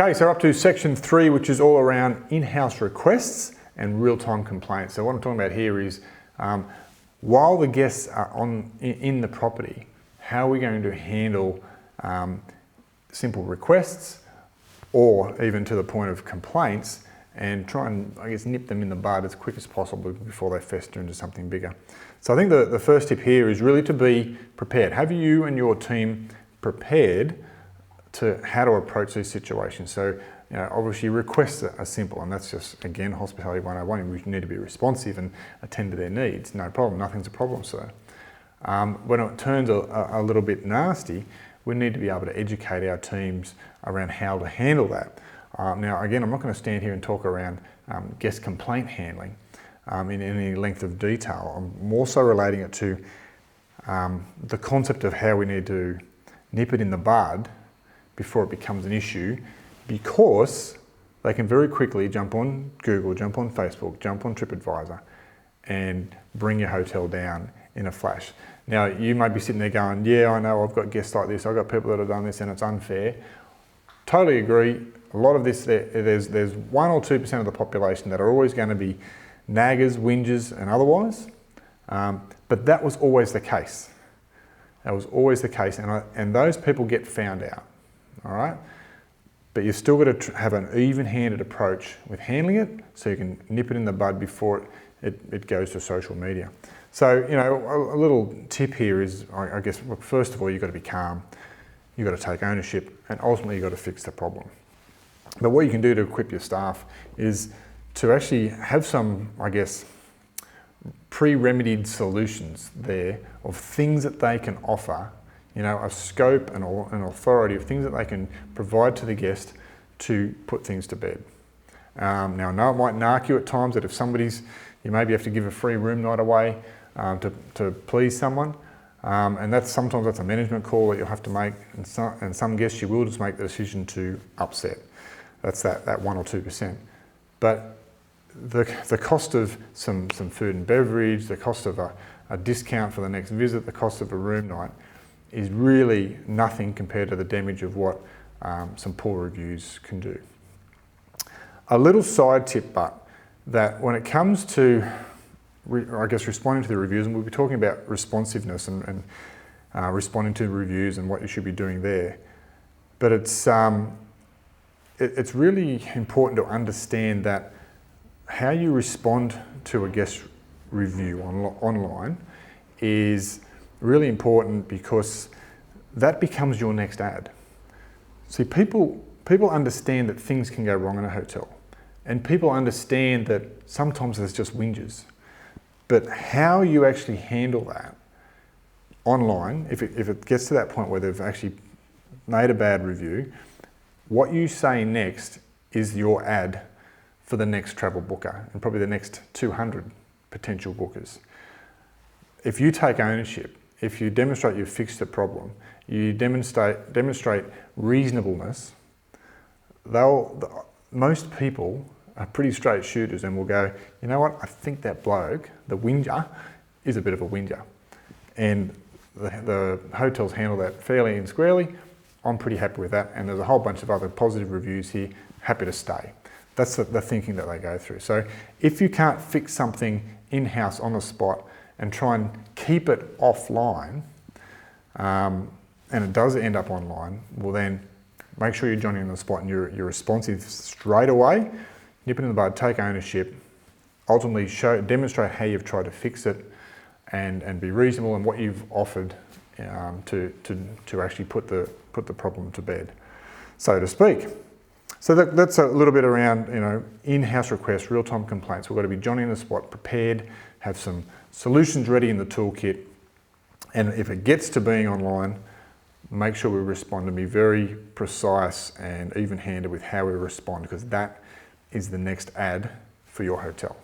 Okay, so we're up to section 3, which is all around in-house requests and real-time complaints. So what I'm talking about here is while the guests are in the property, how are we going to handle simple requests or even to the point of complaints and try and, I guess, nip them in the bud as quick as possible before they fester into something bigger. So I think the first tip here is really to be prepared. Have you and your team prepared to how to approach these situations? So, obviously requests are simple, and that's just, again, hospitality 101. We need to be responsive and attend to their needs. No problem, nothing's a problem, sir. When it turns a little bit nasty, we need to be able to educate our teams around how to handle that. Now, again, I'm not going to stand here and talk around guest complaint handling in any length of detail. I'm more so relating it to the concept of how we need to nip it in the bud before it becomes an issue, because they can very quickly jump on Google, jump on Facebook, jump on TripAdvisor and bring your hotel down in a flash. Now, you might be sitting there going, yeah, I know, I've got guests like this, I've got people that have done this and it's unfair. Totally agree. A lot of this, there's 1 or 2% of the population that are always going to be naggers, whingers and otherwise, but that was always the case. That was always the case, and those people get found out. All right, but you've still got to have an even-handed approach with handling it, so you can nip it in the bud before it goes to social media. So, a little tip here is, I guess, look, first of all, you've got to be calm, you've got to take ownership, and ultimately you've got to fix the problem. But what you can do to equip your staff is to actually have some, I guess, pre-remedied solutions there of things that they can offer, a scope and an authority of things that they can provide to the guest to put things to bed. Now, I know it might narc you at times that if you maybe have to give a free room night away to please someone, and sometimes that's a management call that you'll have to make, and some guests you will just make the decision to upset. That's that 1 or 2%. But the cost of some food and beverage, the cost of a discount for the next visit, the cost of a room night is really nothing compared to the damage of what some poor reviews can do. A little side tip, but that when it comes to, responding to the reviews, and we'll be talking about responsiveness and responding to reviews and what you should be doing there, but it's really important to understand that how you respond to a guest review online is really important, because that becomes your next ad. See, people understand that things can go wrong in a hotel, and people understand that sometimes there's just whinges. But how you actually handle that online, if it gets to that point where they've actually made a bad review, what you say next is your ad for the next travel booker and probably the next 200 potential bookers. If you take ownership, if you demonstrate you've fixed the problem, you demonstrate reasonableness, most people are pretty straight shooters and will go, you know what, I think that bloke, the whinger, is a bit of a whinger. And the hotels handle that fairly and squarely. I'm pretty happy with that. And there's a whole bunch of other positive reviews here, happy to stay. That's the thinking that they go through. So if you can't fix something in-house on the spot and try and keep it offline, and it does end up online, well then make sure you're joining on the spot and you're responsive straight away, nip it in the bud, take ownership, ultimately demonstrate how you've tried to fix it and be reasonable in what you've offered to actually put the problem to bed, so to speak. So that's a little bit around in-house requests, real-time complaints. We've got to be joining on the spot, prepared, have some solutions ready in the toolkit, and if it gets to being online, make sure we respond and be very precise and even-handed with how we respond, because that is the next ad for your hotel.